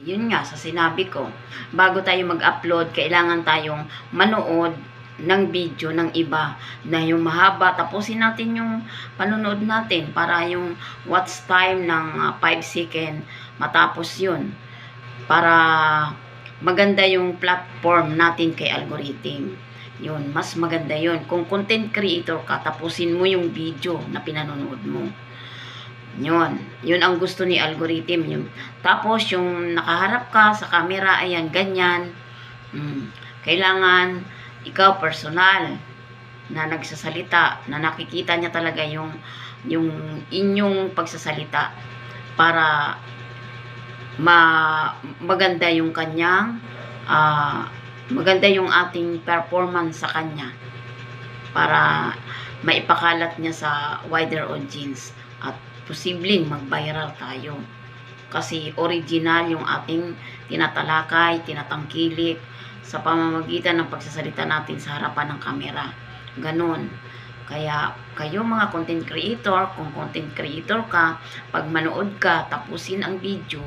Yun nga, sa sinabi ko, bago tayo mag-upload, kailangan tayong manood ng video ng iba na yung mahaba. Tapusin natin yung panonood natin para yung watch time ng 5 second matapos yun. Para maganda yung platform natin kay algorithm. Yun, mas maganda yun. Kung content creator ka, tapusin mo yung video na pinanonood mo. Yun ang gusto ni algorithm. Yun. Tapos, yung nakaharap ka sa camera, ayan, ganyan. Kailangan, ikaw personal, na nagsasalita, na nakikita niya talaga yung inyong pagsasalita para maganda yung kanyang, maganda yung ating performance sa kanya para maipakalat niya sa wider audience at posibleng mag-viral tayo. Kasi original yung ating tinatalakay, tinatangkilik sa pamamagitan ng pagsasalita natin sa harapan ng kamera. Ganon. Kaya kayo mga content creator, kung content creator ka, pag manood ka, tapusin ang video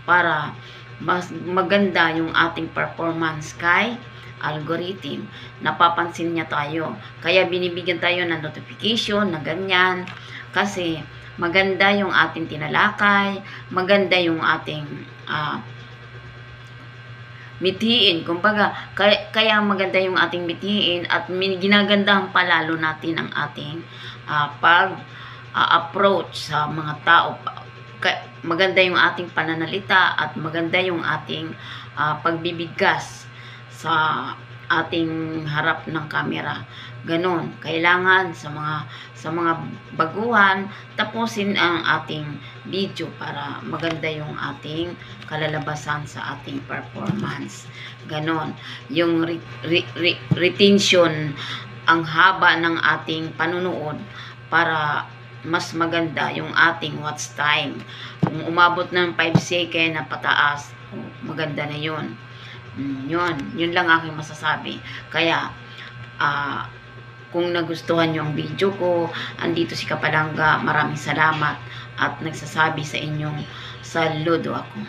para mas maganda yung ating performance kay algorithm. Napapansin niya tayo. Kaya binibigyan tayo ng notification na ganyan. Kasi maganda yung ating tinalakay, maganda yung ating mithiin. Kumbaga, kaya maganda yung ating mithiin at ginagandahan palalo natin ang ating pag-approach sa mga tao. Maganda yung ating pananalita at maganda yung ating pagbibigkas sa ating harap ng kamera. Ganon. Kailangan sa mga baguhan, tapusin ang ating video para maganda yung ating kalalabasan sa ating performance. Ganon. Yung retention, ang haba ng ating panunood para mas maganda yung ating watch time. Kung umabot ng 5 second na pataas, maganda na yun. Yun lang aking masasabi. Kaya, kung nagustuhan nyo ang video ko, andito si Kapalanga, maraming salamat at nagsasabi sa inyong saludo ako.